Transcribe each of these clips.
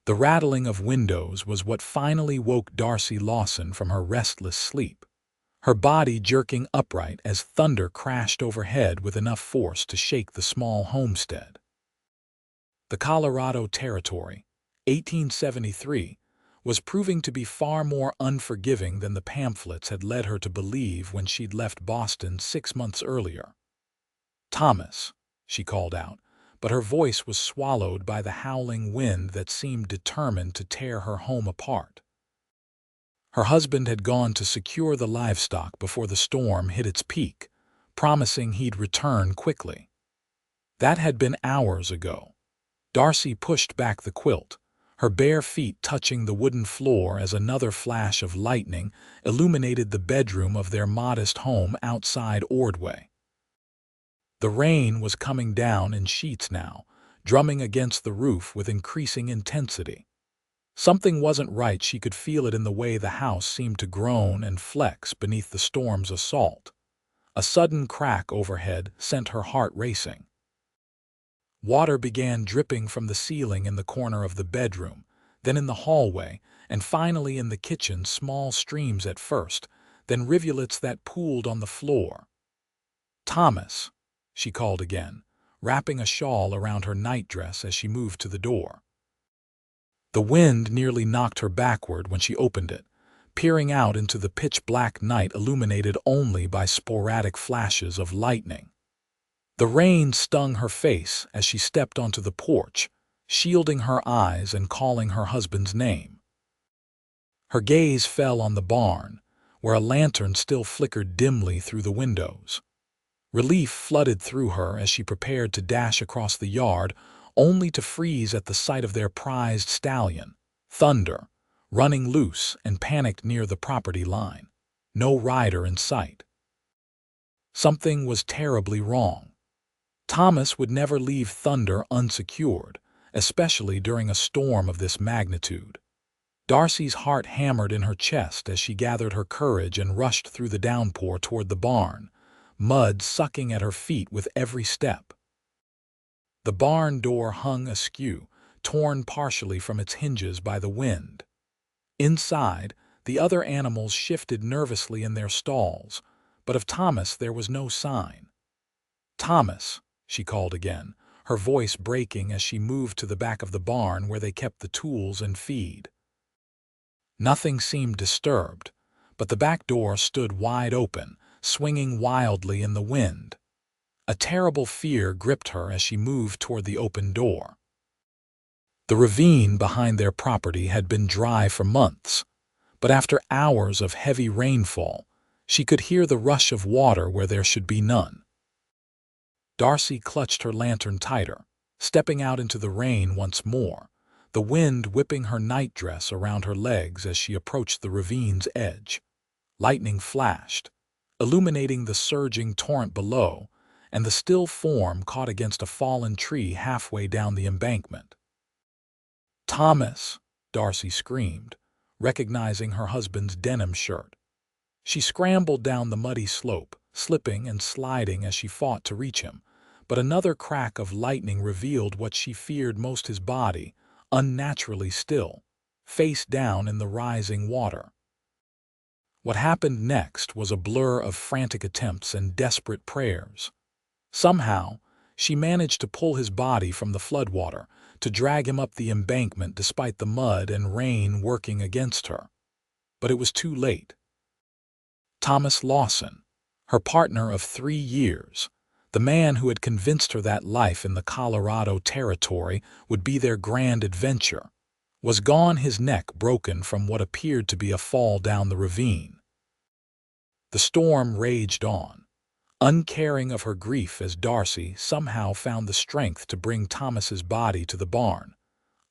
The rattling of windows was what finally woke Darcy Lawson from her restless sleep, her body jerking upright as thunder crashed overhead with enough force to shake the small homestead. The Colorado Territory, 1873, was proving to be far more unforgiving than the pamphlets had led her to believe when she'd left Boston 6 months earlier. "Thomas," she called out, but her voice was swallowed by the howling wind that seemed determined to tear her home apart. Her husband had gone to secure the livestock before the storm hit its peak, promising he'd return quickly. That had been hours ago. Darcy pushed back the quilt, her bare feet touching the wooden floor as another flash of lightning illuminated the bedroom of their modest home outside Ordway. The rain was coming down in sheets now, drumming against the roof with increasing intensity. Something wasn't right. She could feel it in the way the house seemed to groan and flex beneath the storm's assault. A sudden crack overhead sent her heart racing. Water began dripping from the ceiling in the corner of the bedroom, then in the hallway, and finally in the kitchen, small streams at first, then rivulets that pooled on the floor. "Thomas," she called again, wrapping a shawl around her nightdress as she moved to the door. The wind nearly knocked her backward when she opened it, peering out into the pitch-black night illuminated only by sporadic flashes of lightning. The rain stung her face as she stepped onto the porch, shielding her eyes and calling her husband's name. Her gaze fell on the barn, where a lantern still flickered dimly through the windows. Relief flooded through her as she prepared to dash across the yard, only to freeze at the sight of their prized stallion, Thunder, running loose and panicked near the property line. No rider in sight. Something was terribly wrong. Thomas would never leave Thunder unsecured, especially during a storm of this magnitude. Darcy's heart hammered in her chest as she gathered her courage and rushed through the downpour toward the barn, mud sucking at her feet with every step. The barn door hung askew, torn partially from its hinges by the wind. Inside, the other animals shifted nervously in their stalls, but of Thomas there was no sign. "Thomas," she called again, her voice breaking as she moved to the back of the barn where they kept the tools and feed. Nothing seemed disturbed, but the back door stood wide open, swinging wildly in the wind. A terrible fear gripped her as she moved toward the open door. The ravine behind their property had been dry for months, but after hours of heavy rainfall, she could hear the rush of water where there should be none. Darcy clutched her lantern tighter, stepping out into the rain once more, the wind whipping her nightdress around her legs as she approached the ravine's edge. Lightning flashed, illuminating the surging torrent below, and the still form caught against a fallen tree halfway down the embankment. "Thomas!" Darcy screamed, recognizing her husband's denim shirt. She scrambled down the muddy slope, slipping and sliding as she fought to reach him, but another crack of lightning revealed what she feared most: his body, unnaturally still, face down in the rising water. What happened next was a blur of frantic attempts and desperate prayers. Somehow, she managed to pull his body from the floodwater, to drag him up the embankment despite the mud and rain working against her. But it was too late. Thomas Lawson, her partner of 3 years, the man who had convinced her that life in the Colorado Territory would be their grand adventure, was gone, his neck broken from what appeared to be a fall down the ravine. The storm raged on, uncaring of her grief as Darcy somehow found the strength to bring Thomas's body to the barn,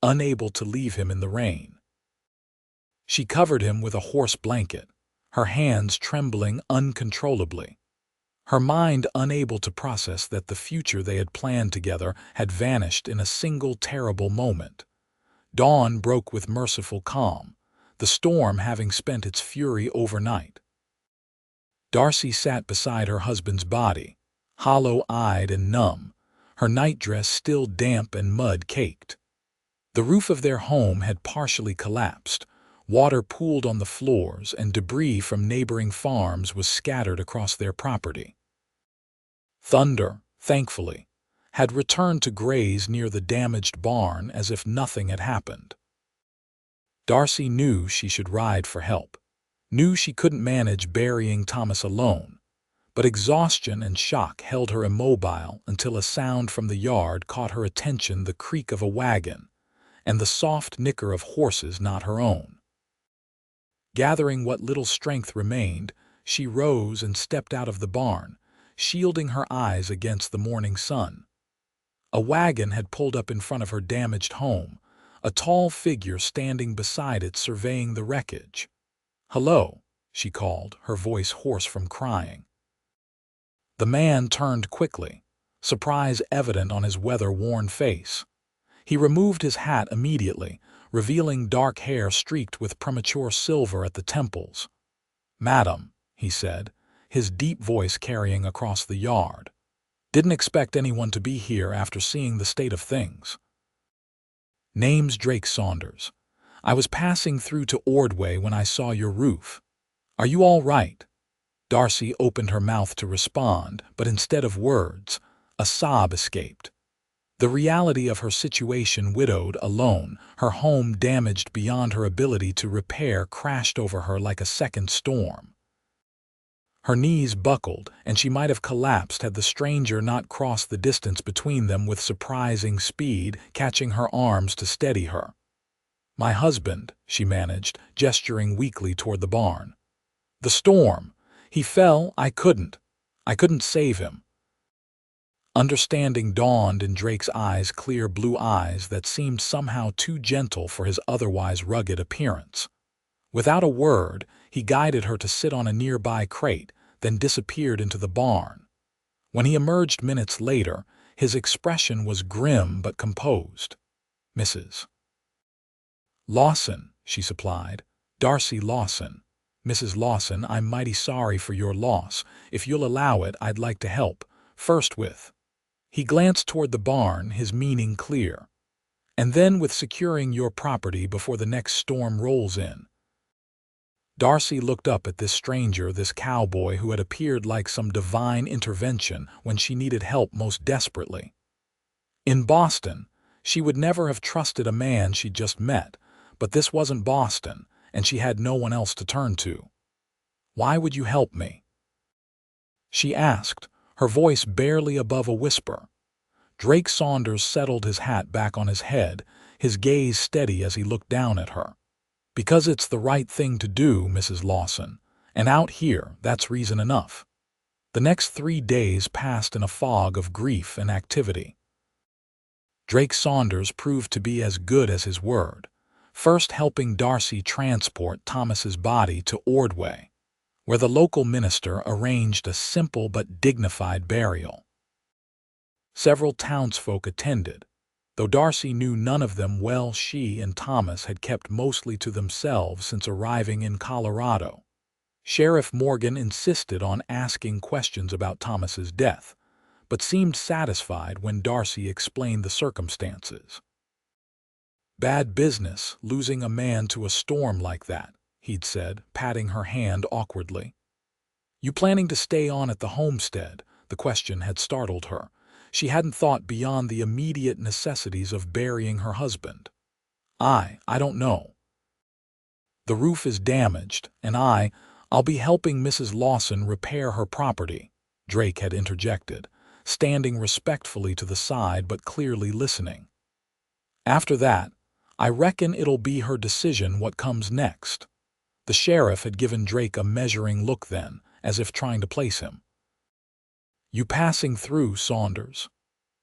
unable to leave him in the rain. She covered him with a horse blanket, her hands trembling uncontrollably, her mind unable to process that the future they had planned together had vanished in a single terrible moment. Dawn broke with merciful calm, the storm having spent its fury overnight. Darcy sat beside her husband's body, hollow-eyed and numb, her nightdress still damp and mud-caked. The roof of their home had partially collapsed. Water pooled on the floors, and debris from neighboring farms was scattered across their property. Thunder, thankfully, had returned to graze near the damaged barn as if nothing had happened. Darcy knew she should ride for help, knew she couldn't manage burying Thomas alone, but exhaustion and shock held her immobile until a sound from the yard caught her attention, the creak of a wagon, and the soft nicker of horses not her own. Gathering what little strength remained, she rose and stepped out of the barn, shielding her eyes against the morning sun. A wagon had pulled up in front of her damaged home, a tall figure standing beside it surveying the wreckage. "Hello," she called, her voice hoarse from crying. The man turned quickly, surprise evident on his weather-worn face. He removed his hat immediately, revealing dark hair streaked with premature silver at the temples. "Madam," he said, his deep voice carrying across the yard. "Didn't expect anyone to be here after seeing the state of things." "Name's Drake Saunders. I was passing through to Ordway when I saw your roof. Are you all right?" Darcy opened her mouth to respond, but instead of words, a sob escaped. The reality of her situation, widowed, alone, her home damaged beyond her ability to repair, crashed over her like a second storm. Her knees buckled, and she might have collapsed had the stranger not crossed the distance between them with surprising speed, catching her arms to steady her. "My husband," she managed, gesturing weakly toward the barn. "The storm. He fell. I couldn't save him." Understanding dawned in Drake's eyes, clear blue eyes that seemed somehow too gentle for his otherwise rugged appearance. Without a word, he guided her to sit on a nearby crate, then disappeared into the barn. When he emerged minutes later, his expression was grim but composed. "Mrs. Lawson," she supplied. "Darcy Lawson. Mrs. Lawson, I'm mighty sorry for your loss. If you'll allow it, I'd like to help. First with—" He glanced toward the barn, his meaning clear. "And then with securing your property before the next storm rolls in." Darcy looked up at this stranger, this cowboy who had appeared like some divine intervention when she needed help most desperately. In Boston, she would never have trusted a man she'd just met, but this wasn't Boston, and she had no one else to turn to. "Why would you help me?" she asked, her voice barely above a whisper. Drake Saunders settled his hat back on his head, his gaze steady as he looked down at her. "Because it's the right thing to do, Mrs. Lawson, and out here, that's reason enough." The next 3 days passed in a fog of grief and activity. Drake Saunders proved to be as good as his word, first helping Darcy transport Thomas's body to Ordway, where the local minister arranged a simple but dignified burial. Several townsfolk attended. Though Darcy knew none of them well, she and Thomas had kept mostly to themselves since arriving in Colorado. Sheriff Morgan insisted on asking questions about Thomas's death, but seemed satisfied when Darcy explained the circumstances. "Bad business, losing a man to a storm like that," he'd said, patting her hand awkwardly. "You planning to stay on at the homestead?" The question had startled her. She hadn't thought beyond the immediate necessities of burying her husband. I don't know. The roof is damaged, and I'll be helping Mrs. Lawson repair her property," Drake had interjected, standing respectfully to the side but clearly listening. "After that, I reckon it'll be her decision what comes next." The sheriff had given Drake a measuring look then, as if trying to place him. "You passing through, Saunders?"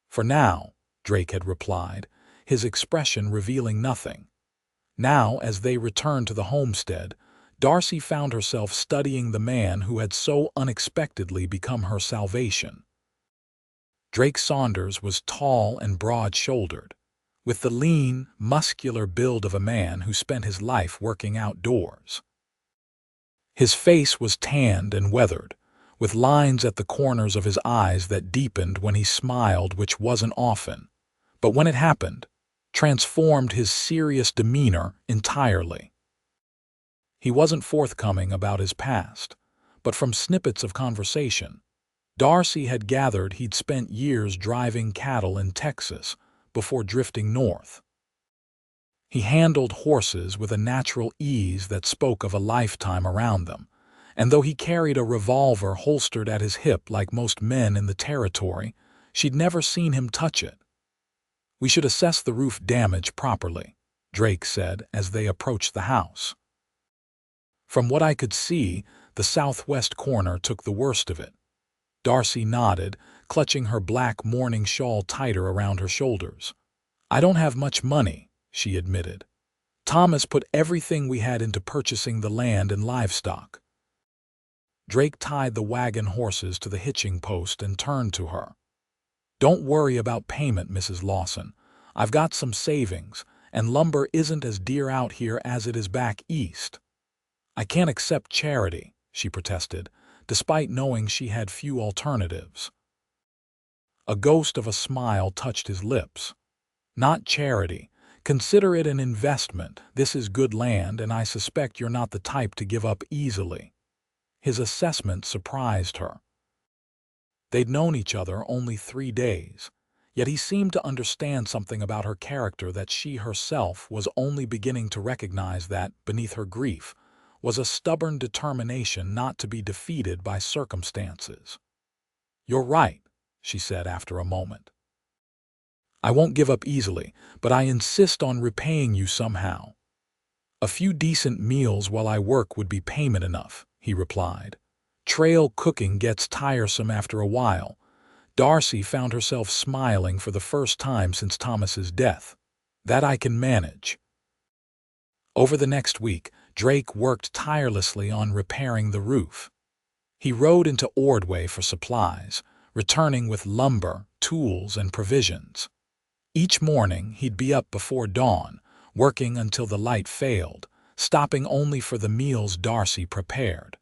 "For now," Drake had replied, his expression revealing nothing. Now, as they returned to the homestead, Darcy found herself studying the man who had so unexpectedly become her salvation. Drake Saunders was tall and broad-shouldered, with the lean, muscular build of a man who spent his life working outdoors. His face was tanned and weathered, with lines at the corners of his eyes that deepened when he smiled, which wasn't often. But when it happened, transformed his serious demeanor entirely. He wasn't forthcoming about his past, but from snippets of conversation, Darcy had gathered he'd spent years driving cattle in Texas before drifting north. He handled horses with a natural ease that spoke of a lifetime around them, and though he carried a revolver holstered at his hip like most men in the territory, she'd never seen him touch it. "We should assess the roof damage properly," Drake said as they approached the house. "From what I could see, the southwest corner took the worst of it." Darcy nodded, clutching her black mourning shawl tighter around her shoulders. "I don't have much money," she admitted. "Thomas put everything we had into purchasing the land and livestock." Drake tied the wagon horses to the hitching post and turned to her. "Don't worry about payment, Mrs. Lawson. I've got some savings, and lumber isn't as dear out here as it is back east." "I can't accept charity," she protested, despite knowing she had few alternatives. A ghost of a smile touched his lips. "Not charity. Consider it an investment. This is good land, and I suspect you're not the type to give up easily." His assessment surprised her. They'd known each other only 3 days, yet he seemed to understand something about her character that she herself was only beginning to recognize, that, beneath her grief, was a stubborn determination not to be defeated by circumstances. "You're right," she said after a moment. "I won't give up easily, but I insist on repaying you somehow." "A few decent meals while I work would be payment enough," he replied. "Trail cooking gets tiresome after a while." Darcy found herself smiling for the first time since Thomas's death. "That I can manage." Over the next week, Drake worked tirelessly on repairing the roof. He rode into Ordway for supplies, returning with lumber, tools, and provisions. Each morning, he'd be up before dawn, working until the light failed, stopping only for the meals Darcy prepared.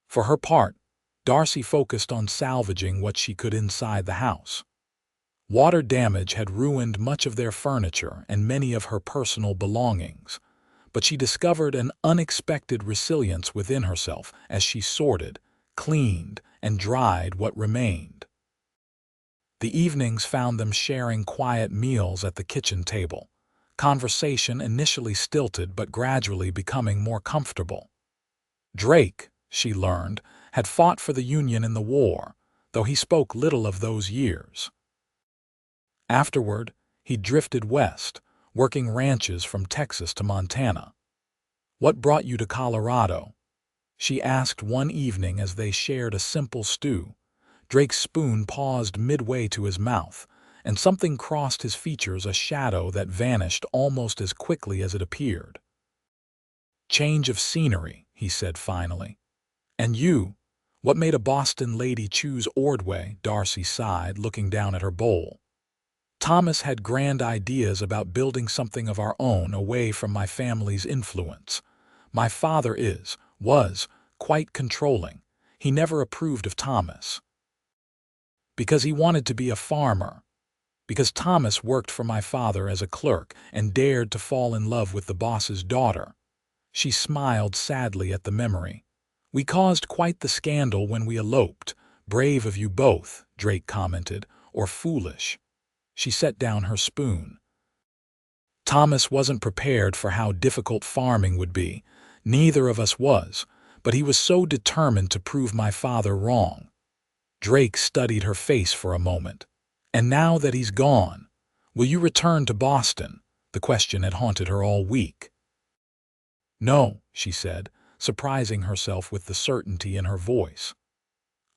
For her part, Darcy focused on salvaging what she could inside the house. Water damage had ruined much of their furniture and many of her personal belongings, but she discovered an unexpected resilience within herself as she sorted, cleaned, and dried what remained. The evenings found them sharing quiet meals at the kitchen table, conversation initially stilted but gradually becoming more comfortable. Drake, she learned, had fought for the Union in the war, though he spoke little of those years. Afterward, he drifted west, working ranches from Texas to Montana. "What brought you to Colorado?" she asked one evening as they shared a simple stew. Drake's spoon paused midway to his mouth, and something crossed his features, a shadow that vanished almost as quickly as it appeared. "Change of scenery," he said finally. "And you? What made a Boston lady choose Ordway?" Darcy sighed, looking down at her bowl. "Thomas had grand ideas about building something of our own away from my family's influence. My father was, quite controlling. He never approved of Thomas. Because he wanted to be a farmer. Because Thomas worked for my father as a clerk and dared to fall in love with the boss's daughter." She smiled sadly at the memory. "We caused quite the scandal when we eloped. Brave of you both," Drake commented, "or foolish." She set down her spoon. "Thomas wasn't prepared for how difficult farming would be. Neither of us was, but he was so determined to prove my father wrong." Drake studied her face for a moment. "And now that he's gone, will you return to Boston?" The question had haunted her all week. "No," she said, surprising herself with the certainty in her voice.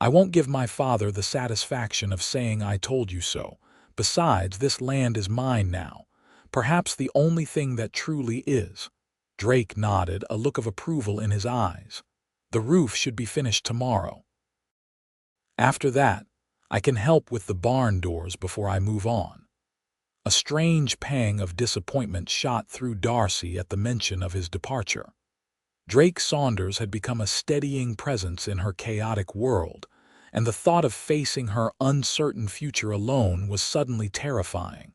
"I won't give my father the satisfaction of saying I told you so. Besides, this land is mine now. Perhaps the only thing that truly is." Drake nodded, a look of approval in his eyes. "The roof should be finished tomorrow. After that, I can help with the barn doors before I move on." A strange pang of disappointment shot through Darcy at the mention of his departure. Drake Saunders had become a steadying presence in her chaotic world, and the thought of facing her uncertain future alone was suddenly terrifying.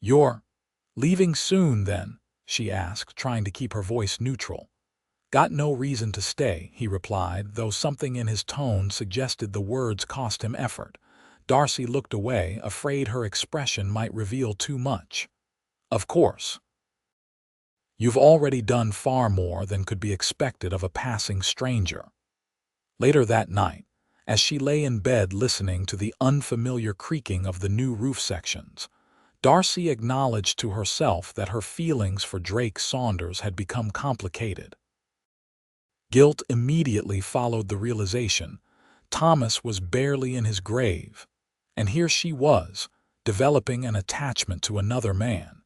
"You're leaving soon, then?" she asked, trying to keep her voice neutral. "Got no reason to stay," he replied, though something in his tone suggested the words cost him effort. Darcy looked away, afraid her expression might reveal too much. "Of course. You've already done far more than could be expected of a passing stranger." Later that night, as she lay in bed listening to the unfamiliar creaking of the new roof sections, Darcy acknowledged to herself that her feelings for Drake Saunders had become complicated. Guilt immediately followed the realization Thomas was barely in his grave, and here she was, developing an attachment to another man.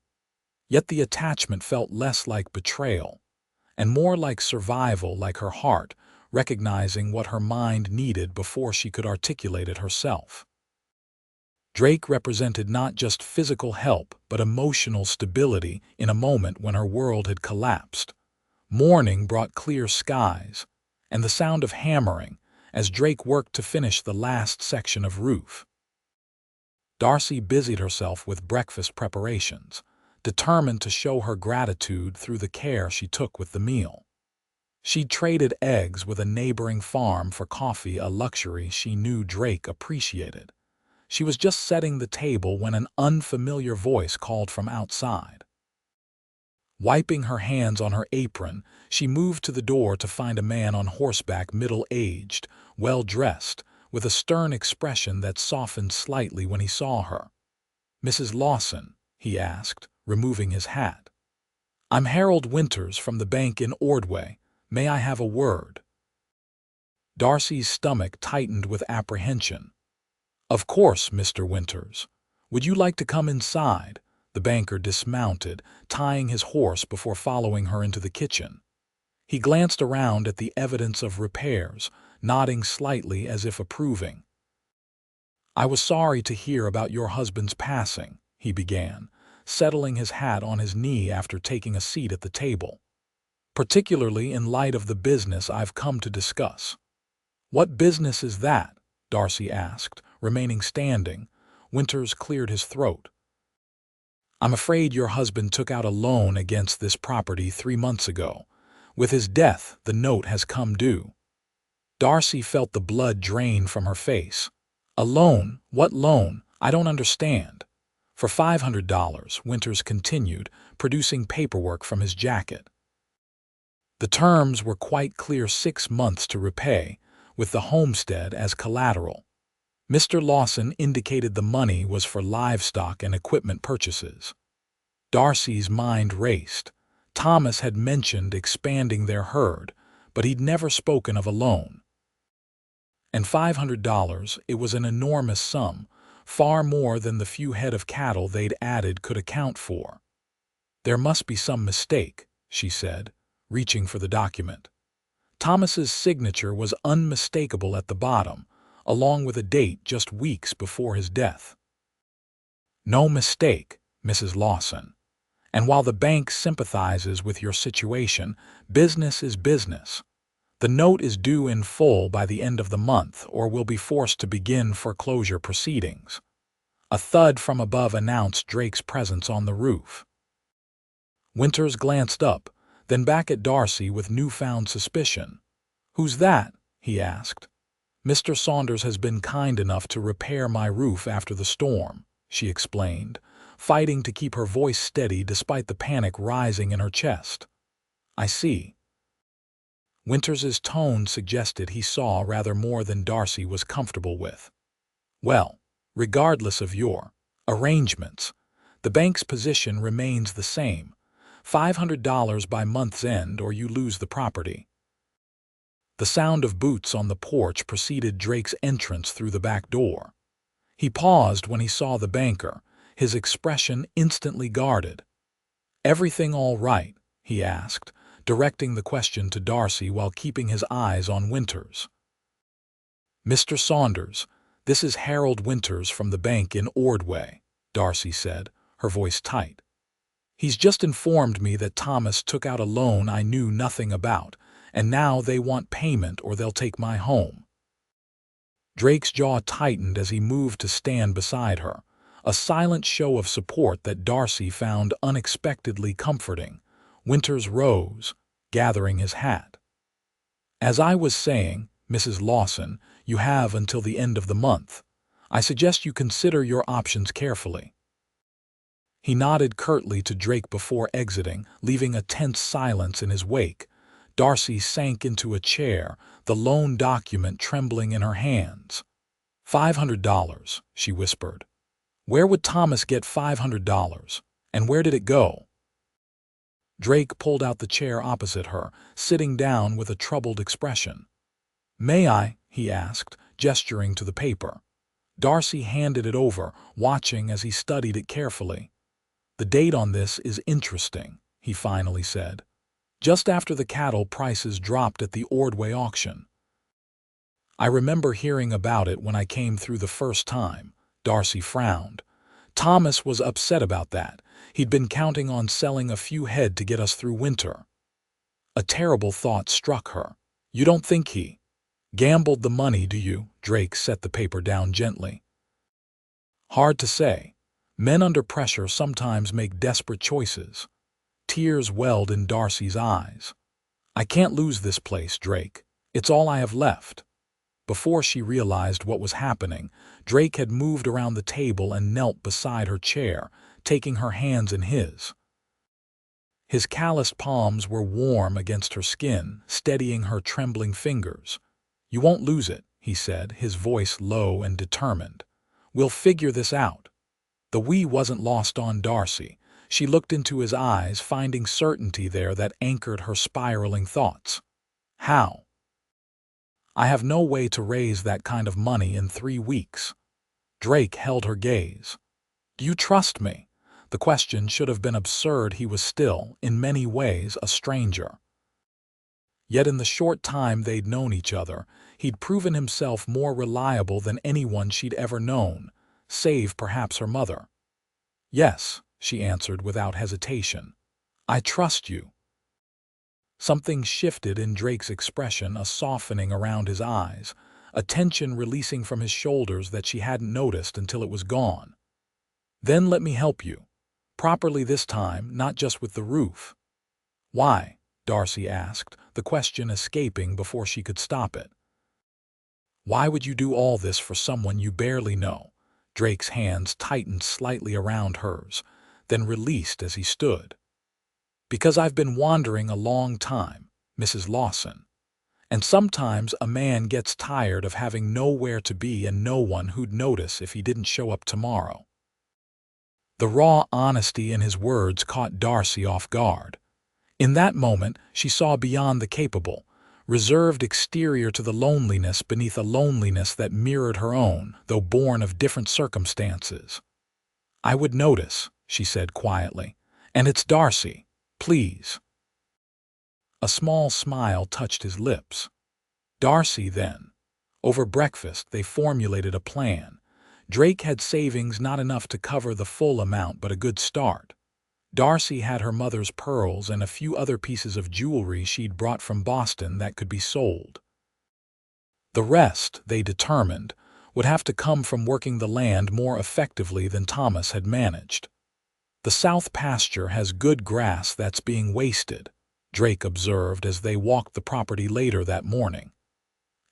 Yet the attachment felt less like betrayal, and more like survival, like her heart, recognizing what her mind needed before she could articulate it herself. Drake represented not just physical help, but emotional stability in a moment when her world had collapsed. Morning brought clear skies, and the sound of hammering as Drake worked to finish the last section of roof. Darcy busied herself with breakfast preparations, determined to show her gratitude through the care she took with the meal. She'd traded eggs with a neighboring farm for coffee, a luxury she knew Drake appreciated. She was just setting the table when an unfamiliar voice called from outside. Wiping her hands on her apron, she moved to the door to find a man on horseback, middle-aged, well-dressed, with a stern expression that softened slightly when he saw her. "Mrs. Lawson?" he asked, removing his hat. "I'm Harold Winters from the bank in Ordway. May I have a word?" Darcy's stomach tightened with apprehension. "Of course, Mr. Winters. Would you like to come inside?" The banker dismounted, tying his horse before following her into the kitchen. He glanced around at the evidence of repairs, nodding slightly as if approving. "I was sorry to hear about your husband's passing," he began, settling his hat on his knee after taking a seat at the table. "Particularly in light of the business I've come to discuss." "What business is that?" Darcy asked, remaining standing. Winters cleared his throat. "I'm afraid your husband took out a loan against this property 3 months ago. With his death, the note has come due." Darcy felt the blood drain from her face. "A loan? What loan? I don't understand." "For $500, Winters continued, producing paperwork from his jacket. The terms were quite clear: 6 months to repay, with the homestead as collateral. Mr. Lawson indicated the money was for livestock and equipment purchases. Darcy's mind raced. Thomas had mentioned expanding their herd, but he'd never spoken of a loan. And $500, it was an enormous sum, far more than the few head of cattle they'd added could account for. "There must be some mistake," she said, reaching for the document. Thomas's signature was unmistakable at the bottom, along with a date just weeks before his death. "No mistake, Mrs. Lawson. And while the bank sympathizes with your situation, business is business. The note is due in full by the end of the month, or we'll be forced to begin foreclosure proceedings." A thud from above announced Drake's presence on the roof. Winters glanced up, then back at Darcy with newfound suspicion. "Who's that?" he asked. "Mr. Saunders has been kind enough to repair my roof after the storm," she explained, fighting to keep her voice steady despite the panic rising in her chest. "I see." Winters's tone suggested he saw rather more than Darcy was comfortable with. "Well, regardless of your arrangements, the bank's position remains the same. $500 by month's end, or you lose the property." The sound of boots on the porch preceded Drake's entrance through the back door. He paused when he saw the banker, his expression instantly guarded. "Everything all right?" he asked, directing the question to Darcy while keeping his eyes on Winters. "Mr. Saunders, this is Harold Winters from the bank in Ordway," Darcy said, her voice tight. "He's just informed me that Thomas took out a loan I knew nothing about, and now they want payment or they'll take my home." Drake's jaw tightened as he moved to stand beside her, a silent show of support that Darcy found unexpectedly comforting. Winters rose, gathering his hat. "As I was saying, Mrs. Lawson, you have until the end of the month. I suggest you consider your options carefully." He nodded curtly to Drake before exiting, leaving a tense silence in his wake. Darcy sank into a chair, the loan document trembling in her hands. $500, she whispered. Where would Thomas get $500? And where did it go? Drake pulled out the chair opposite her, sitting down with a troubled expression. "May I?" he asked, gesturing to the paper. Darcy handed it over, watching as he studied it carefully. "The date on this is interesting," he finally said. "Just after the cattle prices dropped at the Ordway auction." "I remember hearing about it when I came through the first time," Darcy frowned. "Thomas was upset about that. He'd been counting on selling a few head to get us through winter." A terrible thought struck her. "You don't think he gambled the money, do you?" Drake set the paper down gently. "Hard to say. Men under pressure sometimes make desperate choices." Tears welled in Darcy's eyes. "I can't lose this place, Drake. It's all I have left." Before she realized what was happening, Drake had moved around the table and knelt beside her chair, taking her hands in his. His calloused palms were warm against her skin, steadying her trembling fingers. "You won't lose it," he said, his voice low and determined. "We'll figure this out." The "we" wasn't lost on Darcy. She looked into his eyes, finding certainty there that anchored her spiraling thoughts. "How?" "I have no way to raise that kind of money in 3 weeks." Drake held her gaze. "Do you trust me?" The question should have been absurd. He was still, in many ways, a stranger. Yet in the short time they'd known each other, he'd proven himself more reliable than anyone she'd ever known, save perhaps her mother. "Yes," she answered without hesitation. "I trust you." Something shifted in Drake's expression, a softening around his eyes, a tension releasing from his shoulders that she hadn't noticed until it was gone. "Then let me help you. Properly this time, not just with the roof." "Why?" Darcy asked, the question escaping before she could stop it. "Why would you do all this for someone you barely know?" Drake's hands tightened slightly around hers, then released as he stood. "Because I've been wandering a long time, Mrs. Lawson. And sometimes a man gets tired of having nowhere to be and no one who'd notice if he didn't show up tomorrow." The raw honesty in his words caught Darcy off guard. In that moment, she saw beyond the capable, reserved exterior to the loneliness beneath a loneliness that mirrored her own, though born of different circumstances. "I would notice," she said quietly. "And it's Darcy. Please." A small smile touched his lips. "Darcy, then." Over breakfast, they formulated a plan. Drake had savings not enough to cover the full amount, but a good start. Darcy had her mother's pearls and a few other pieces of jewelry she'd brought from Boston that could be sold. The rest, they determined, would have to come from working the land more effectively than Thomas had managed. "The south pasture has good grass that's being wasted," Drake observed as they walked the property later that morning.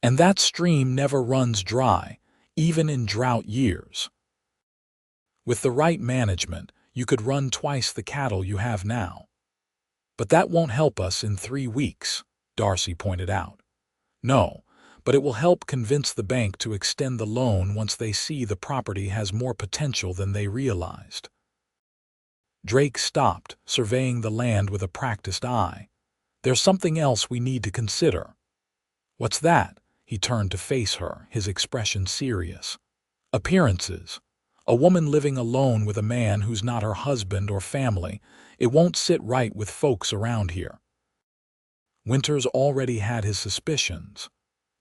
"And that stream never runs dry, even in drought years. With the right management, you could run twice the cattle you have now." "But that won't help us in 3 weeks," Darcy pointed out. "No, but it will help convince the bank to extend the loan once they see the property has more potential than they realized." Drake stopped, surveying the land with a practiced eye. "There's something else we need to consider." "What's that?" He turned to face her, his expression serious. "Appearances. A woman living alone with a man who's not her husband or family, it won't sit right with folks around here." Winters already had his suspicions.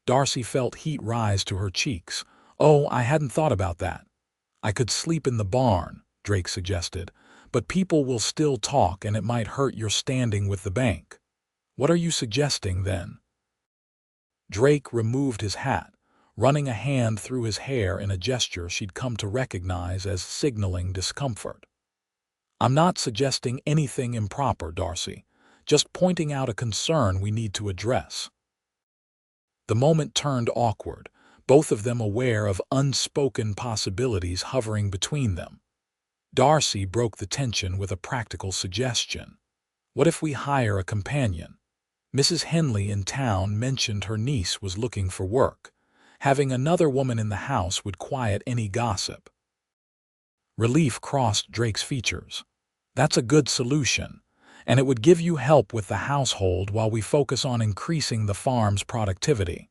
Darcy felt heat rise to her cheeks. "Oh, I hadn't thought about that." "I could sleep in the barn," Drake suggested, "but people will still talk and it might hurt your standing with the bank." "What are you suggesting, then?" Drake removed his hat, running a hand through his hair in a gesture she'd come to recognize as signaling discomfort. "I'm not suggesting anything improper, Darcy, just pointing out a concern we need to address." The moment turned awkward, both of them aware of unspoken possibilities hovering between them. Darcy broke the tension with a practical suggestion. "What if we hire a companion? Mrs. Henley in town mentioned her niece was looking for work. Having another woman in the house would quiet any gossip." Relief crossed Drake's features. "That's a good solution, and it would give you help with the household while we focus on increasing the farm's productivity."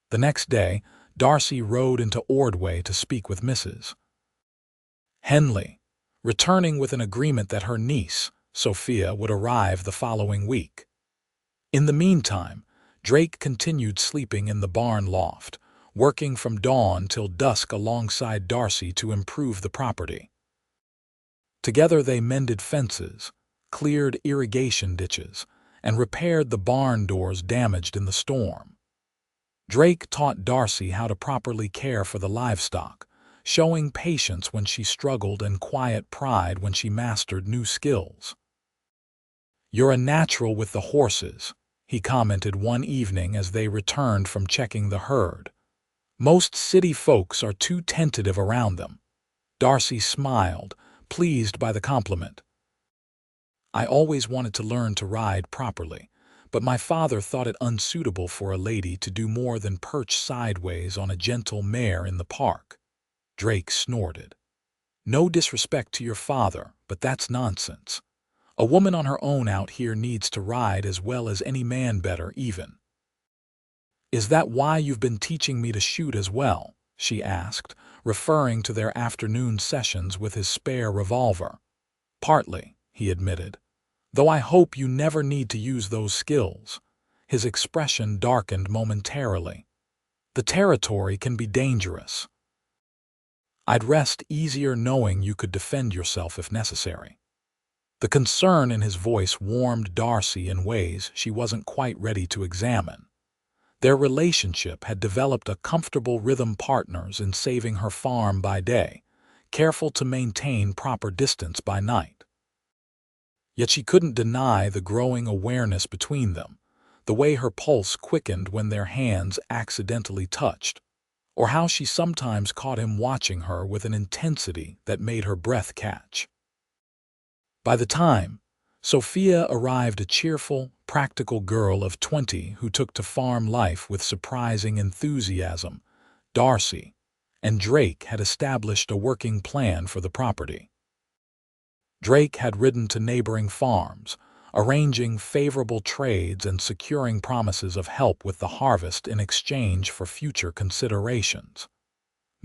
The next day, Darcy rode into Ordway to speak with Mrs. Henley, returning with an agreement that her niece, Sophia, would arrive the following week. In the meantime, Drake continued sleeping in the barn loft, working from dawn till dusk alongside Darcy to improve the property. Together they mended fences, cleared irrigation ditches, and repaired the barn doors damaged in the storm. Drake taught Darcy how to properly care for the livestock, showing patience when she struggled and quiet pride when she mastered new skills. "You're a natural with the horses," he commented one evening as they returned from checking the herd. "Most city folks are too tentative around them." Darcy smiled, pleased by the compliment. "I always wanted to learn to ride properly, but my father thought it unsuitable for a lady to do more than perch sideways on a gentle mare in the park." Drake snorted. "No disrespect to your father, but that's nonsense. A woman on her own out here needs to ride as well as any man, better even." "Is that why you've been teaching me to shoot as well?" she asked, referring to their afternoon sessions with his spare revolver. "Partly," he admitted, "though I hope you never need to use those skills." His expression darkened momentarily. "The territory can be dangerous. I'd rest easier knowing you could defend yourself if necessary." The concern in his voice warmed Darcy in ways she wasn't quite ready to examine. Their relationship had developed a comfortable rhythm, partners in saving her farm by day, careful to maintain proper distance by night. Yet she couldn't deny the growing awareness between them, the way her pulse quickened when their hands accidentally touched, or how she sometimes caught him watching her with an intensity that made her breath catch. By the time Sophia arrived, a cheerful, practical girl of 20 who took to farm life with surprising enthusiasm, Darcy and Drake had established a working plan for the property. Drake had ridden to neighboring farms, arranging favorable trades and securing promises of help with the harvest in exchange for future considerations.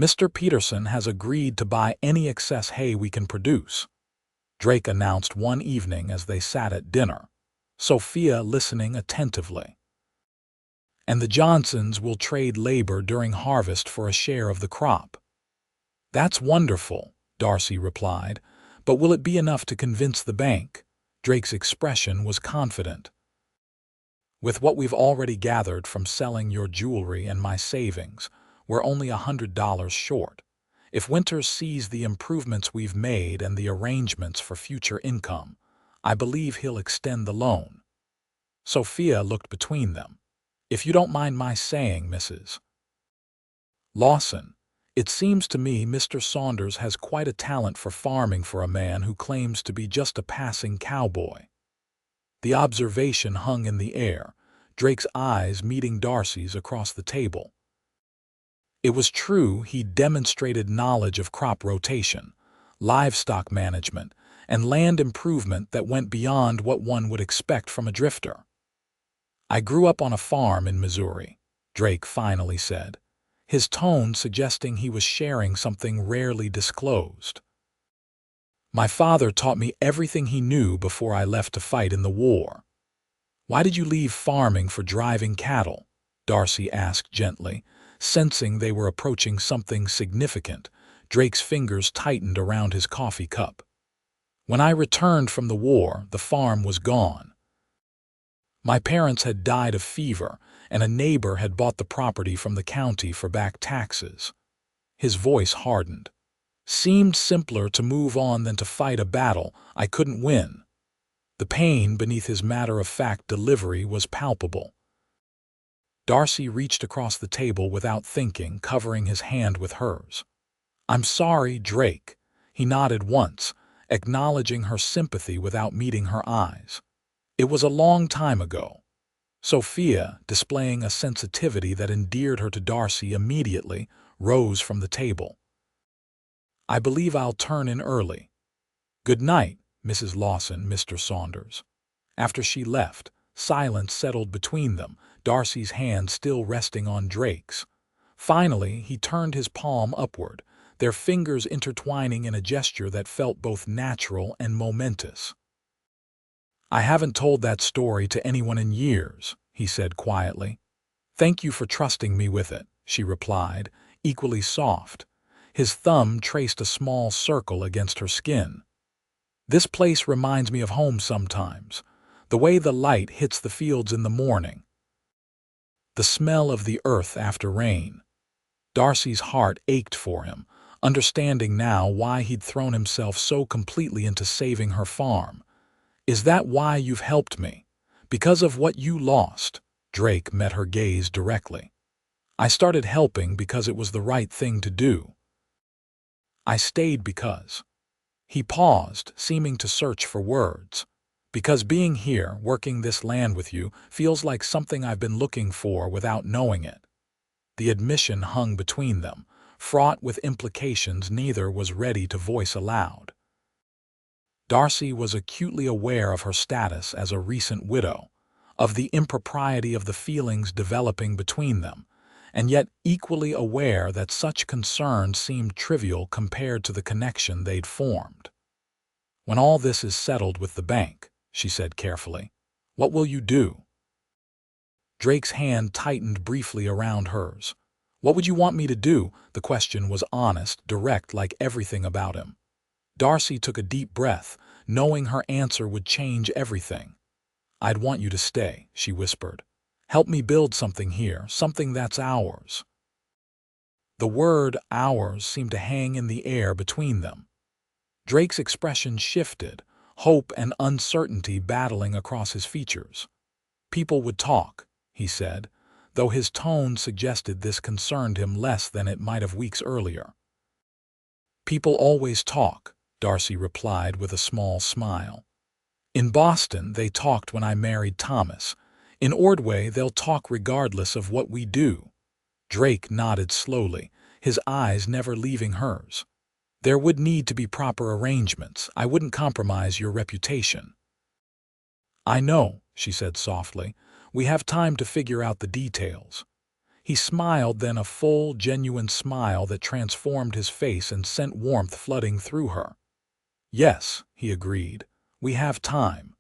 "Mr. Peterson has agreed to buy any excess hay we can produce," Drake announced one evening as they sat at dinner, Sophia listening attentively. "And the Johnsons will trade labor during harvest for a share of the crop." "That's wonderful," Darcy replied, "but will it be enough to convince the bank?" Drake's expression was confident. "With what we've already gathered from selling your jewelry and my savings, we're only $100 short. If Winters sees the improvements we've made and the arrangements for future income, I believe he'll extend the loan." Sophia looked between them. "If you don't mind my saying, Mrs. Lawson, it seems to me Mr. Saunders has quite a talent for farming for a man who claims to be just a passing cowboy." The observation hung in the air, Drake's eyes meeting Darcy's across the table. It was true, he demonstrated knowledge of crop rotation, livestock management, and land improvement that went beyond what one would expect from a drifter. "I grew up on a farm in Missouri," Drake finally said, his tone suggesting he was sharing something rarely disclosed. "My father taught me everything he knew before I left to fight in the war." "Why did you leave farming for driving cattle?" Darcy asked gently, sensing they were approaching something significant. Drake's fingers tightened around his coffee cup. "When I returned from the war, the farm was gone. My parents had died of fever, and a neighbor had bought the property from the county for back taxes. His voice hardened. Seemed simpler to move on than to fight a battle I couldn't win. The pain beneath his matter-of-fact delivery was palpable. Darcy reached across the table without thinking, covering his hand with hers. "I'm sorry, Drake." He nodded once, acknowledging her sympathy without meeting her eyes. "It was a long time ago." Sophia, displaying a sensitivity that endeared her to Darcy immediately, rose from the table. "I believe I'll turn in early." "Good night, Mrs. Lawson, Mr. Saunders." After she left, silence settled between them, Darcy's hand still resting on Drake's. Finally, he turned his palm upward, their fingers intertwining in a gesture that felt both natural and momentous. "I haven't told that story to anyone in years," he said quietly. "Thank you for trusting me with it," she replied, equally soft. His thumb traced a small circle against her skin. "This place reminds me of home sometimes, the way the light hits the fields in the morning. The smell of the earth after rain." Darcy's heart ached for him, understanding now why he'd thrown himself so completely into saving her farm. "Is that why you've helped me? Because of what you lost?" Drake met her gaze directly. "I started helping because it was the right thing to do. I stayed because—" He paused, seeming to search for words. "Because being here, working this land with you, feels like something I've been looking for without knowing it." The admission hung between them, fraught with implications neither was ready to voice aloud. Darcy was acutely aware of her status as a recent widow, of the impropriety of the feelings developing between them, and yet equally aware that such concerns seemed trivial compared to the connection they'd formed. "When all this is settled with the bank," she said carefully, "what will you do?" Drake's hand tightened briefly around hers. "What would you want me to do?" The question was honest, direct like everything about him. Darcy took a deep breath, knowing her answer would change everything. "I'd want you to stay," she whispered. "Help me build something here, something that's ours." The word "ours" seemed to hang in the air between them. Drake's expression shifted, hope and uncertainty battling across his features. "People would talk," he said, though his tone suggested this concerned him less than it might have weeks earlier. "People always talk," Darcy replied with a small smile. "In Boston, they talked when I married Thomas. In Ordway, they'll talk regardless of what we do." Drake nodded slowly, his eyes never leaving hers. "There would need to be proper arrangements. I wouldn't compromise your reputation." "I know," she said softly. "We have time to figure out the details." He smiled, then a full, genuine smile that transformed his face and sent warmth flooding through her. "Yes," he agreed. "We have time."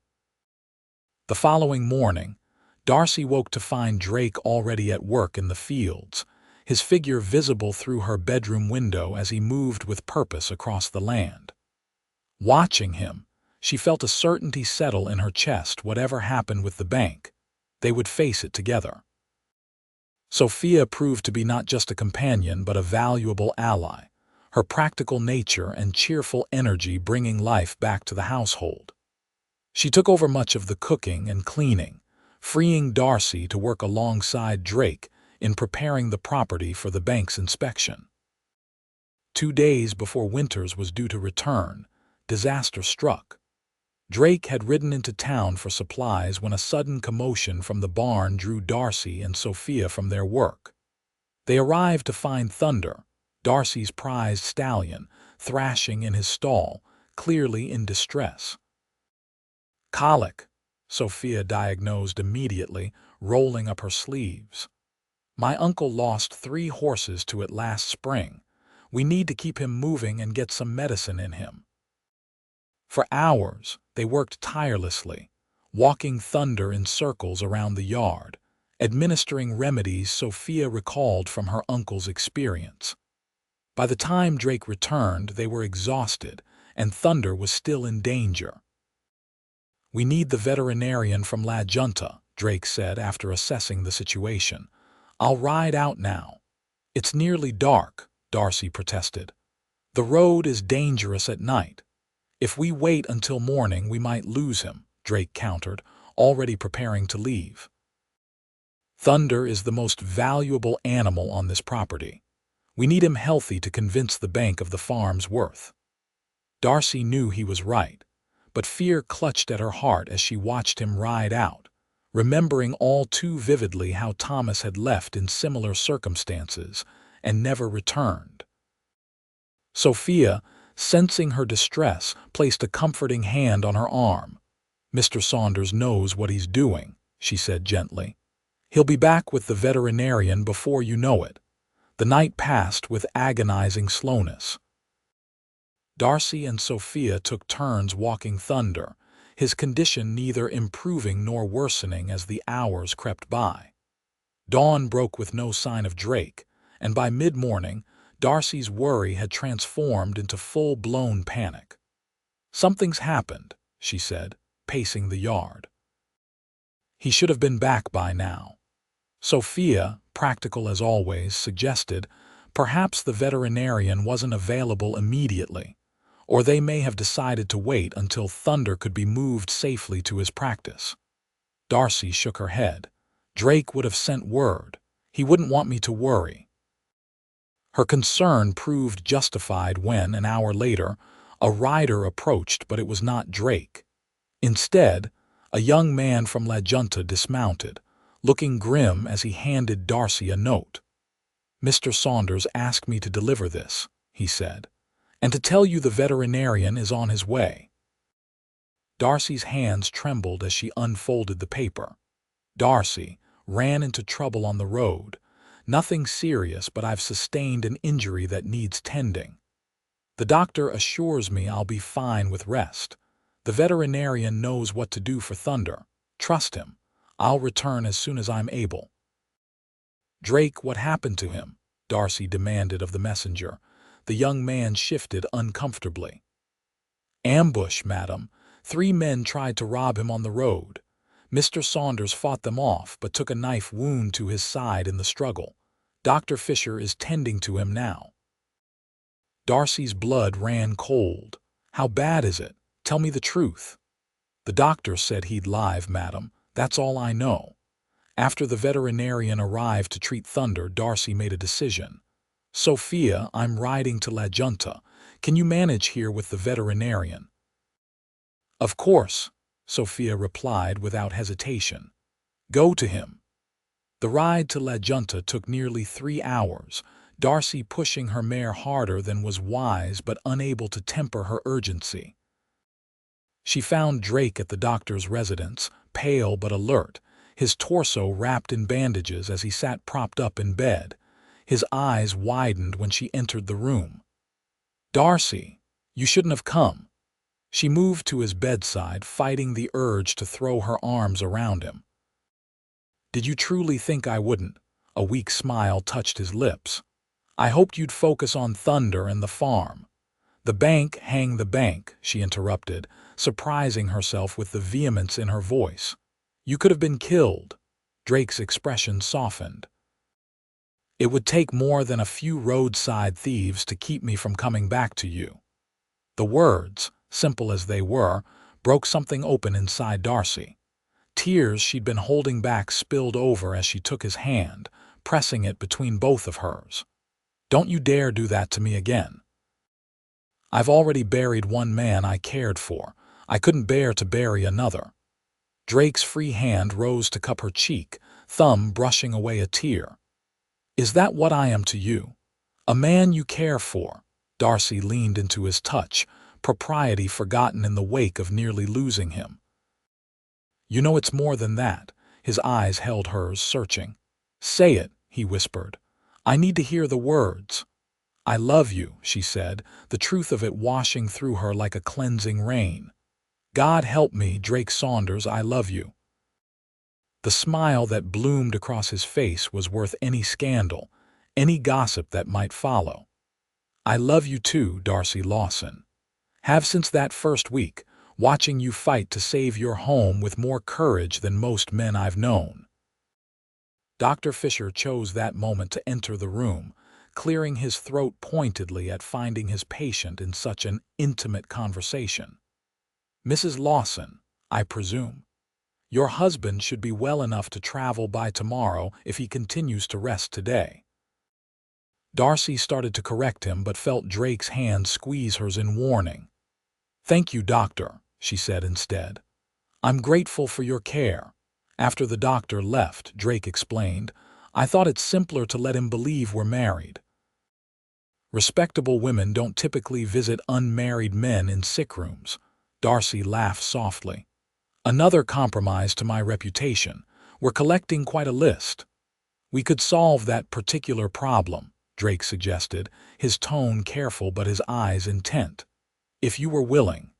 The following morning, Darcy woke to find Drake already at work in the fields, his figure visible through her bedroom window as he moved with purpose across the land. Watching him, she felt a certainty settle in her chest. Whatever happened with the bank, they would face it together. Sophia proved to be not just a companion but a valuable ally, her practical nature and cheerful energy bringing life back to the household. She took over much of the cooking and cleaning, freeing Darcy to work alongside Drake in preparing the property for the bank's inspection. 2 days before Winters was due to return, disaster struck. Drake had ridden into town for supplies when a sudden commotion from the barn drew Darcy and Sophia from their work. They arrived to find Thunder, Darcy's prized stallion, thrashing in his stall, clearly in distress. "Colic," Sophia diagnosed immediately, rolling up her sleeves. "My uncle lost 3 horses to it last spring. We need to keep him moving and get some medicine in him." For hours, they worked tirelessly, walking Thunder in circles around the yard, administering remedies Sophia recalled from her uncle's experience. By the time Drake returned, they were exhausted, and Thunder was still in danger. "We need the veterinarian from La Junta," Drake said after assessing the situation. "I'll ride out now." "It's nearly dark," Darcy protested. "The road is dangerous at night. If we wait until morning, we might lose him," Drake countered, already preparing to leave. "Thunder is the most valuable animal on this property. We need him healthy to convince the bank of the farm's worth." Darcy knew he was right, but fear clutched at her heart as she watched him ride out, remembering all too vividly how Thomas had left in similar circumstances and never returned. Sophia, sensing her distress, placed a comforting hand on her arm. "Mr. Saunders knows what he's doing," she said gently. "He'll be back with the veterinarian before you know it." The night passed with agonizing slowness. Darcy and Sophia took turns walking Thunder, his condition neither improving nor worsening as the hours crept by. Dawn broke with no sign of Drake, and by mid-morning, Darcy's worry had transformed into full-blown panic. "Something's happened," she said, pacing the yard. "He should have been back by now." Sophia, practical as always, suggested perhaps the veterinarian wasn't available immediately, or they may have decided to wait until Thunder could be moved safely to his practice. Darcy shook her head. "Drake would have sent word. He wouldn't want me to worry." Her concern proved justified when, an hour later, a rider approached, but it was not Drake. Instead, a young man from La Junta dismounted, looking grim as he handed Darcy a note. "Mr. Saunders asked me to deliver this," he said, "and to tell you the veterinarian is on his way." Darcy's hands trembled as she unfolded the paper. "Darcy, ran into trouble on the road. Nothing serious, but I've sustained an injury that needs tending. The doctor assures me I'll be fine with rest. The veterinarian knows what to do for Thunder. Trust him. I'll return as soon as I'm able." "Drake, what happened to him?" Darcy demanded of the messenger. The young man shifted uncomfortably. "Ambush, madam. 3 men tried to rob him on the road. Mr. Saunders fought them off, but took a knife wound to his side in the struggle. Dr. Fisher is tending to him now." Darcy's blood ran cold. "How bad is it? Tell me the truth." "The doctor said he'd live, madam. That's all I know." After the veterinarian arrived to treat Thunder, Darcy made a decision. "Sophia, I'm riding to La Junta. Can you manage here with the veterinarian?" "Of course," Sophia replied without hesitation. "Go to him." The ride to La Junta took nearly 3 hours, Darcy pushing her mare harder than was wise but unable to temper her urgency. She found Drake at the doctor's residence, pale but alert, his torso wrapped in bandages as he sat propped up in bed. His eyes widened when she entered the room. "Darcy, you shouldn't have come." She moved to his bedside, fighting the urge to throw her arms around him. "Did you truly think I wouldn't?" A weak smile touched his lips. "I hoped you'd focus on Thunder and the farm." "The bank, hang the bank," she interrupted, surprising herself with the vehemence in her voice. "You could have been killed." Drake's expression softened. "It would take more than a few roadside thieves to keep me from coming back to you." The words, simple as they were, broke something open inside Darcy. Tears she'd been holding back spilled over as she took his hand, pressing it between both of hers. "Don't you dare do that to me again." "I've already buried one man I cared for. I couldn't bear to bury another." Drake's free hand rose to cup her cheek, thumb brushing away a tear. "Is that what I am to you? A man you care for?" Darcy leaned into his touch, propriety forgotten in the wake of nearly losing him. "You know it's more than that." His eyes held hers, searching. "Say it," he whispered. "I need to hear the words." "I love you," she said, the truth of it washing through her like a cleansing rain. "God help me, Drake Saunders, I love you." The smile that bloomed across his face was worth any scandal, any gossip that might follow. "I love you too, Darcy Lawson. Have since that first week, watching you fight to save your home with more courage than most men I've known." Dr. Fisher chose that moment to enter the room, clearing his throat pointedly at finding his patient in such an intimate conversation. "Mrs. Lawson, I presume. Your husband should be well enough to travel by tomorrow if he continues to rest today." Darcy started to correct him but felt Drake's hand squeeze hers in warning. "Thank you, doctor," she said instead. "I'm grateful for your care." After the doctor left, Drake explained, "I thought it simpler to let him believe we're married. Respectable women don't typically visit unmarried men in sick rooms." Darcy laughed softly. "Another compromise to my reputation. We're collecting quite a list." "We could solve that particular problem," Drake suggested, his tone careful but his eyes intent. "If you were willing."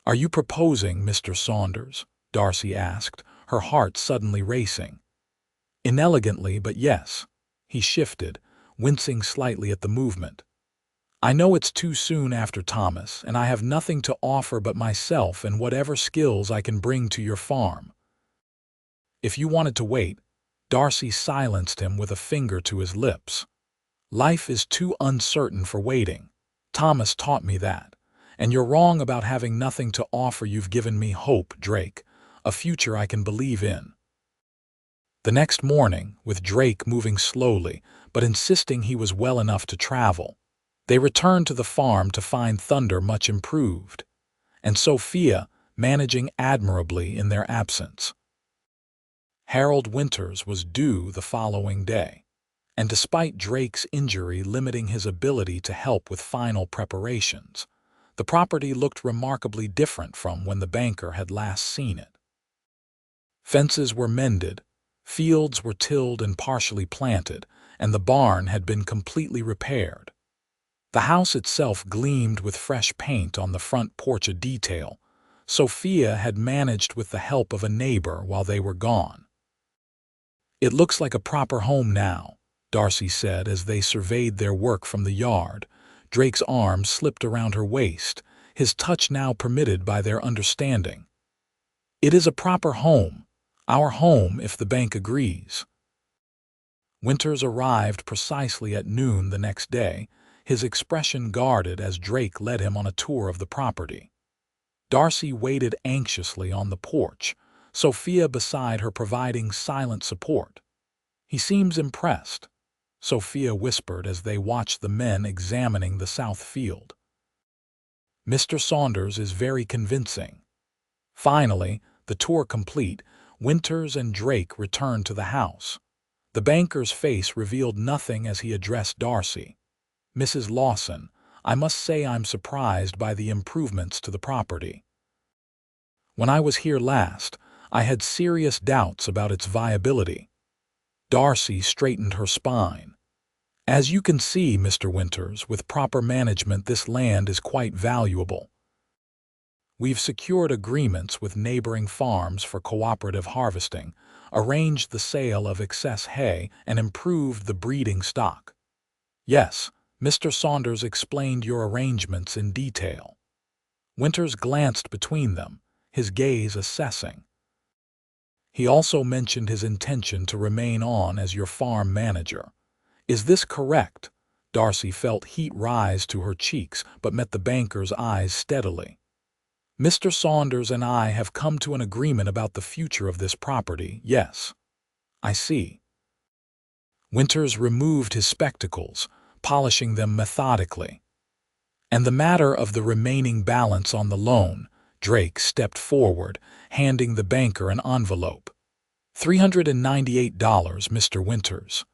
"Are you proposing, Mr. Saunders?" Darcy asked, her heart suddenly racing. "Inelegantly, but yes." He shifted, wincing slightly at the movement. "I know it's too soon after Thomas, and I have nothing to offer but myself and whatever skills I can bring to your farm." "If you wanted to wait," Darcy silenced him with a finger to his lips. "Life is too uncertain for waiting. Thomas taught me that. And you're wrong about having nothing to offer. You've given me hope, Drake, a future I can believe in." The next morning, with Drake moving slowly, but insisting he was well enough to travel, they returned to the farm to find Thunder much improved, and Sophia managing admirably in their absence. Harold Winters was due the following day, and despite Drake's injury limiting his ability to help with final preparations, the property looked remarkably different from when the banker had last seen it. Fences were mended, fields were tilled and partially planted, and the barn had been completely repaired. The house itself gleamed with fresh paint on the front porch, a detail Sophia had managed with the help of a neighbor while they were gone. "It looks like a proper home now," Darcy said as they surveyed their work from the yard. Drake's arm slipped around her waist, his touch now permitted by their understanding. "It is a proper home. Our home, if the bank agrees." Winters arrived precisely at noon the next day, his expression guarded as Drake led him on a tour of the property. Darcy waited anxiously on the porch, Sophia beside her providing silent support. "He seems impressed," Sophia whispered as they watched the men examining the south field. "Mr. Saunders is very convincing." Finally, the tour complete, Winters and Drake returned to the house. The banker's face revealed nothing as he addressed Darcy. "Mrs. Lawson, I must say I'm surprised by the improvements to the property. When I was here last, I had serious doubts about its viability." Darcy straightened her spine. "As you can see, Mr. Winters, with proper management this land is quite valuable. We've secured agreements with neighboring farms for cooperative harvesting, arranged the sale of excess hay, and improved the breeding stock." "Yes," Mr. Saunders explained your arrangements in detail. Winters glanced between them, his gaze assessing. "He also mentioned his intention to remain on as your farm manager. Is this correct?" Darcy felt heat rise to her cheeks but met the banker's eyes steadily. "Mr. Saunders and I have come to an agreement about the future of this property, yes." "I see." Winters removed his spectacles, polishing them methodically. "And the matter of the remaining balance on the loan," Drake stepped forward, handing the banker an envelope. $398, Mr. Winters.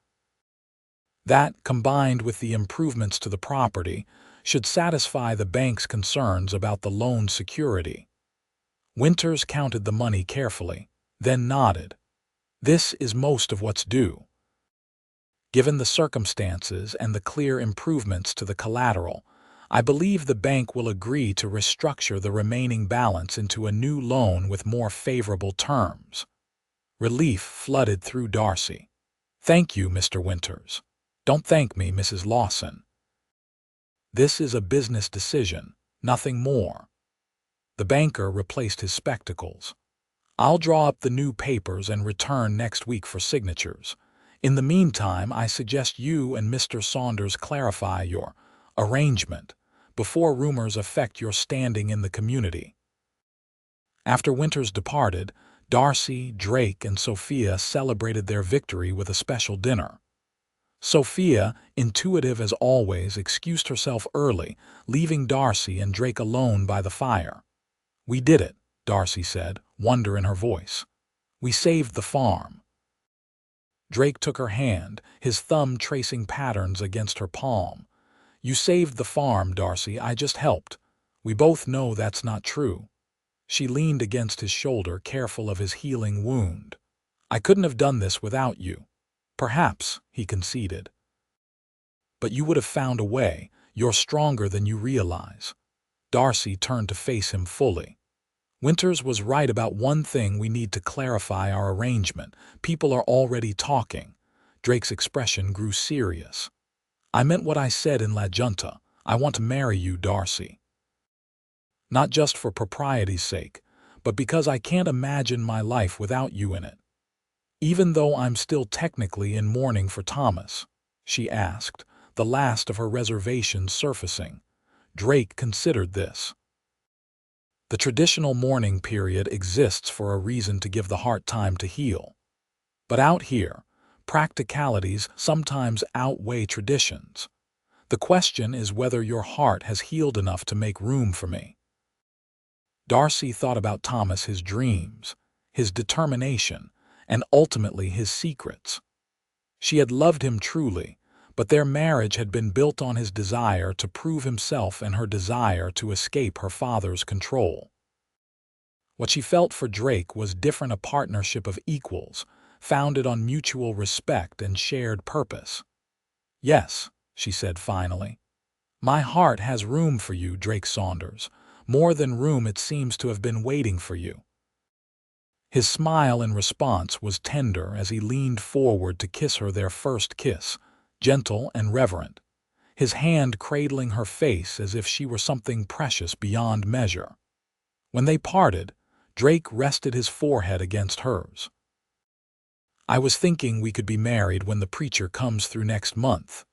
That, combined with the improvements to the property, should satisfy the bank's concerns about the loan security." Winters counted the money carefully, then nodded. "This is most of what's due. Given the circumstances and the clear improvements to the collateral, I believe the bank will agree to restructure the remaining balance into a new loan with more favorable terms." Relief flooded through Darcy. "Thank you, Mr. Winters." "Don't thank me, Mrs. Lawson. This is a business decision, nothing more." The banker replaced his spectacles. "I'll draw up the new papers and return next week for signatures. In the meantime, I suggest you and Mr. Saunders clarify your arrangement before rumors affect your standing in the community." After Winters departed, Darcy, Drake, and Sophia celebrated their victory with a special dinner. Sophia, intuitive as always, excused herself early, leaving Darcy and Drake alone by the fire. "We did it," Darcy said, wonder in her voice. "We saved the farm." Drake took her hand, his thumb tracing patterns against her palm. "You saved the farm, Darcy. I just helped. We both know that's not true." She leaned against his shoulder, careful of his healing wound. "I couldn't have done this without you." "Perhaps," he conceded. "But you would have found a way. You're stronger than you realize." Darcy turned to face him fully. "Winters was right about one thing. We need to clarify our arrangement. People are already talking." Drake's expression grew serious. "I meant what I said in La Junta. I want to marry you, Darcy. Not just for propriety's sake, but because I can't imagine my life without you in it." "Even though I'm still technically in mourning for Thomas?" she asked, the last of her reservations surfacing. Drake considered this. The traditional mourning period exists for a reason, to give the heart time to heal. But out here, practicalities sometimes outweigh traditions. The question is whether your heart has healed enough to make room for me. Darcy thought about Thomas, his dreams, his determination, and ultimately his secrets. She had loved him truly, but their marriage had been built on his desire to prove himself and her desire to escape her father's control. What she felt for Drake was different, a partnership of equals, founded on mutual respect and shared purpose. "Yes," she said finally. "My heart has room for you, Drake Saunders. More than room, it seems to have been waiting for you." His smile in response was tender as he leaned forward to kiss her, their first kiss, gentle and reverent, his hand cradling her face as if she were something precious beyond measure. When they parted, Drake rested his forehead against hers. "I was thinking we could be married when the preacher comes through next month.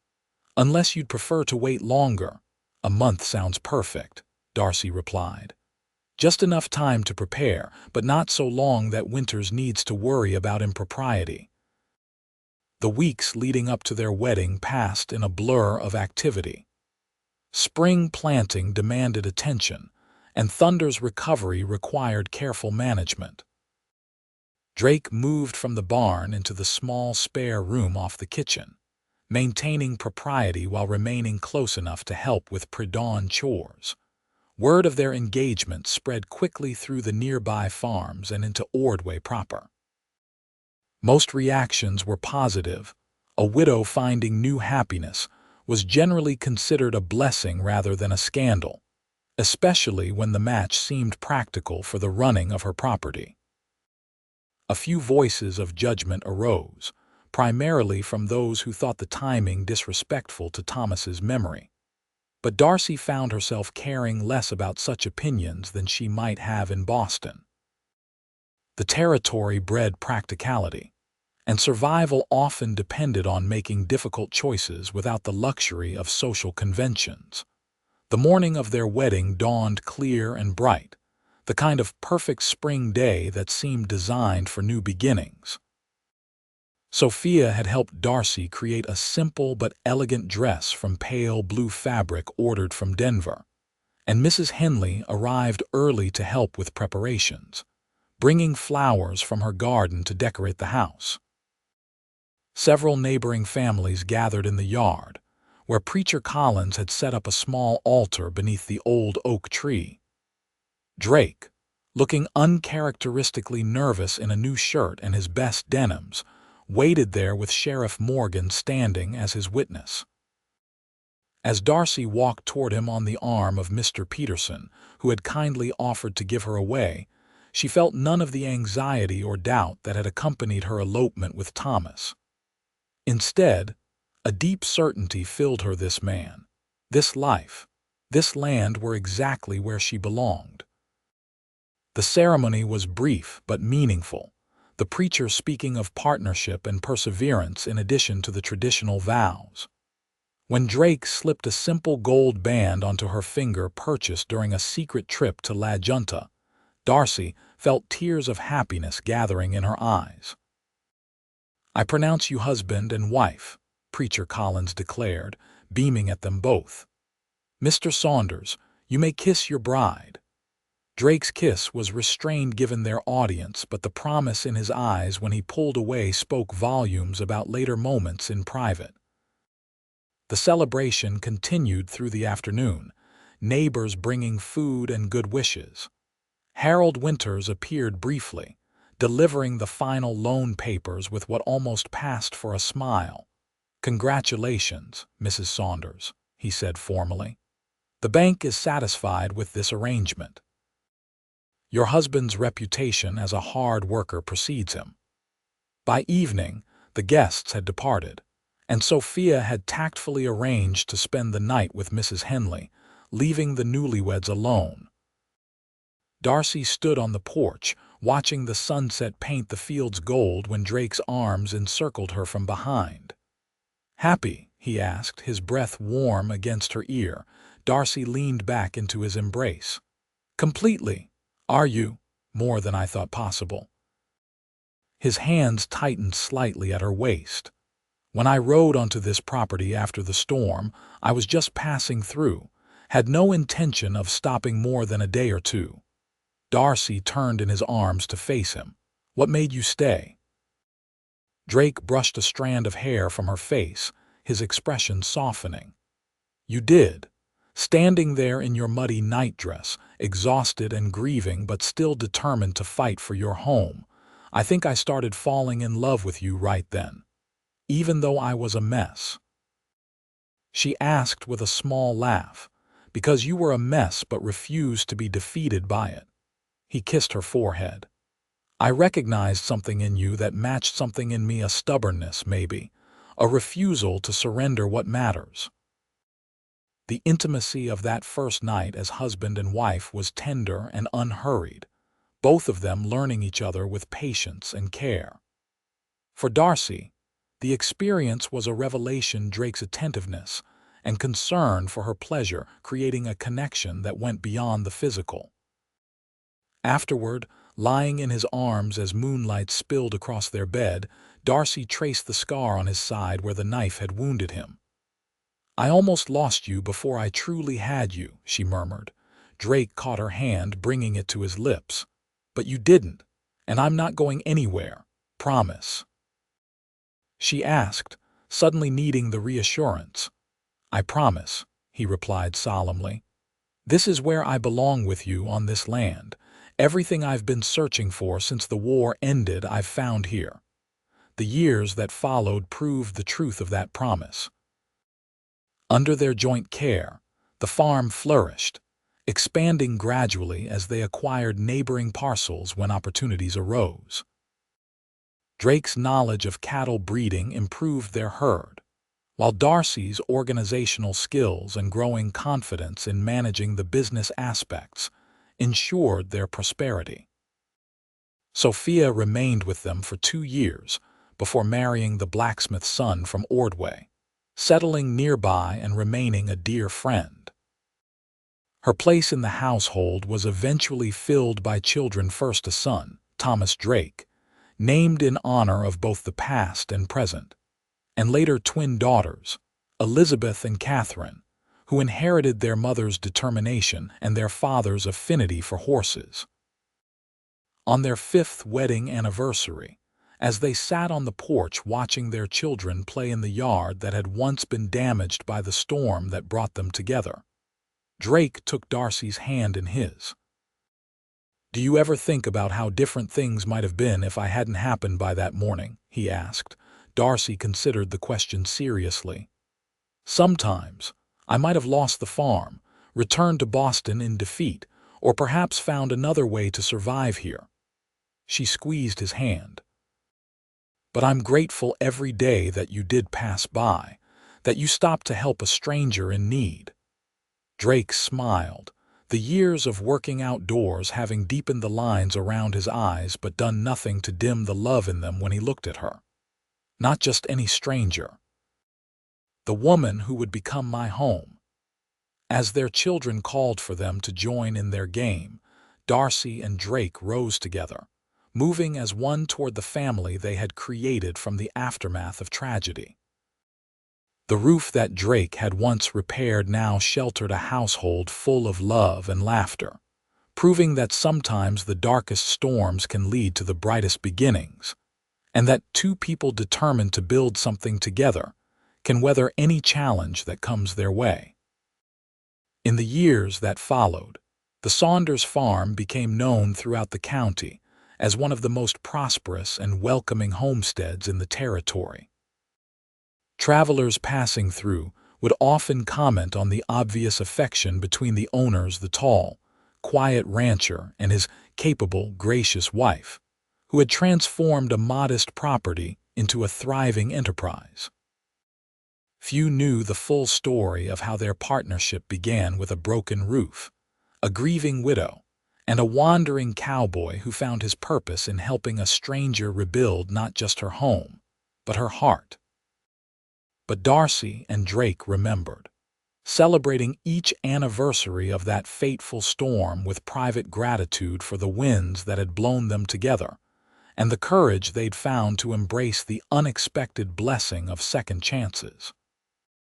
Unless you'd prefer to wait longer." "A month sounds perfect," Darcy replied. "Just enough time to prepare, but not so long that Winters needs to worry about impropriety." The weeks leading up to their wedding passed in a blur of activity. Spring planting demanded attention, and Thunder's recovery required careful management. Drake moved from the barn into the small spare room off the kitchen, maintaining propriety while remaining close enough to help with pre-dawn chores. Word of their engagement spread quickly through the nearby farms and into Ordway proper. Most reactions were positive. A widow finding new happiness was generally considered a blessing rather than a scandal, especially when the match seemed practical for the running of her property. A few voices of judgment arose, primarily from those who thought the timing disrespectful to Thomas's memory. But Darcy found herself caring less about such opinions than she might have in Boston. The territory bred practicality, and survival often depended on making difficult choices without the luxury of social conventions. The morning of their wedding dawned clear and bright, the kind of perfect spring day that seemed designed for new beginnings. Sophia had helped Darcy create a simple but elegant dress from pale blue fabric ordered from Denver, and Mrs. Henley arrived early to help with preparations, bringing flowers from her garden to decorate the house. Several neighboring families gathered in the yard, where Preacher Collins had set up a small altar beneath the old oak tree. Drake, looking uncharacteristically nervous in a new shirt and his best denims, waited there with Sheriff Morgan standing as his witness. As Darcy walked toward him on the arm of Mr. Peterson, who had kindly offered to give her away, she felt none of the anxiety or doubt that had accompanied her elopement with Thomas. Instead, a deep certainty filled her. This man, this life, this land were exactly where she belonged. The ceremony was brief but meaningful, the preacher speaking of partnership and perseverance in addition to the traditional vows. When Drake slipped a simple gold band onto her finger purchased during a secret trip to La Junta, Darcy felt tears of happiness gathering in her eyes. "I pronounce you husband and wife," Preacher Collins declared, beaming at them both. "Mr. Saunders, you may kiss your bride." Drake's kiss was restrained given their audience, but the promise in his eyes when he pulled away spoke volumes about later moments in private. The celebration continued through the afternoon, neighbors bringing food and good wishes. Harold Winters appeared briefly, delivering the final loan papers with what almost passed for a smile. "Congratulations, Mrs. Saunders," he said formally. "The bank is satisfied with this arrangement. Your husband's reputation as a hard worker precedes him." By evening, the guests had departed, and Sophia had tactfully arranged to spend the night with Mrs. Henley, leaving the newlyweds alone. Darcy stood on the porch, watching the sunset paint the fields gold when Drake's arms encircled her from behind. "Happy?" he asked, his breath warm against her ear. Darcy leaned back into his embrace. "Completely. Are you?" "More than I thought possible." His hands tightened slightly at her waist. "When I rode onto this property after the storm, I was just passing through, had no intention of stopping more than a day or two." Darcy turned in his arms to face him. "What made you stay?" Drake brushed a strand of hair from her face, his expression softening. "You did. Standing there in your muddy nightdress, exhausted and grieving but still determined to fight for your home. I think I started falling in love with you right then. Even though I was a mess." She asked with a small laugh, "Because you were a mess but refused to be defeated by it." He kissed her forehead. "I recognized something in you that matched something in me, a stubbornness, maybe, a refusal to surrender what matters." The intimacy of that first night as husband and wife was tender and unhurried, both of them learning each other with patience and care. For Darcy, the experience was a revelation. Drake's attentiveness and concern for her pleasure, creating a connection that went beyond the physical. Afterward, lying in his arms as moonlight spilled across their bed, Darcy traced the scar on his side where the knife had wounded him. "I almost lost you before I truly had you," she murmured. Drake caught her hand, bringing it to his lips. "But you didn't, and I'm not going anywhere. Promise." She asked, suddenly needing the reassurance. "I promise," he replied solemnly. "This is where I belong with you on this land. Everything I've been searching for since the war ended I've found here." The years that followed proved the truth of that promise. Under their joint care, the farm flourished, expanding gradually as they acquired neighboring parcels when opportunities arose. Drake's knowledge of cattle breeding improved their herd, while Darcy's organizational skills and growing confidence in managing the business aspects ensured their prosperity. Sophia remained with them for 2 years before marrying the blacksmith's son from Ordway, settling nearby and remaining a dear friend. Her place in the household was eventually filled by children, first a son, Thomas Drake, named in honor of both the past and present, and later twin daughters, Elizabeth and Catherine, who inherited their mother's determination and their father's affinity for horses. On their 5th wedding anniversary, as they sat on the porch watching their children play in the yard that had once been damaged by the storm that brought them together, Drake took Darcy's hand in his. "Do you ever think about how different things might have been if I hadn't happened by that morning?" he asked. Darcy considered the question seriously. "Sometimes. I might have lost the farm, returned to Boston in defeat, or perhaps found another way to survive here." She squeezed his hand. "But I'm grateful every day that you did pass by, that you stopped to help a stranger in need." Drake smiled, the years of working outdoors having deepened the lines around his eyes but done nothing to dim the love in them when he looked at her. Not just any stranger. The woman who would become my home. As their children called for them to join in their game, Darcy and Drake rose together, moving as one toward the family they had created from the aftermath of tragedy. The roof that Drake had once repaired now sheltered a household full of love and laughter, proving that sometimes the darkest storms can lead to the brightest beginnings, and that two people determined to build something together can weather any challenge that comes their way. In the years that followed, the Saunders farm became known throughout the county as one of the most prosperous and welcoming homesteads in the territory. Travelers passing through would often comment on the obvious affection between the owners, the tall, quiet rancher, and his capable, gracious wife, who had transformed a modest property into a thriving enterprise. Few knew the full story of how their partnership began with a broken roof, a grieving widow, and a wandering cowboy who found his purpose in helping a stranger rebuild not just her home, but her heart. But Darcy and Drake remembered, celebrating each anniversary of that fateful storm with private gratitude for the winds that had blown them together, and the courage they'd found to embrace the unexpected blessing of second chances.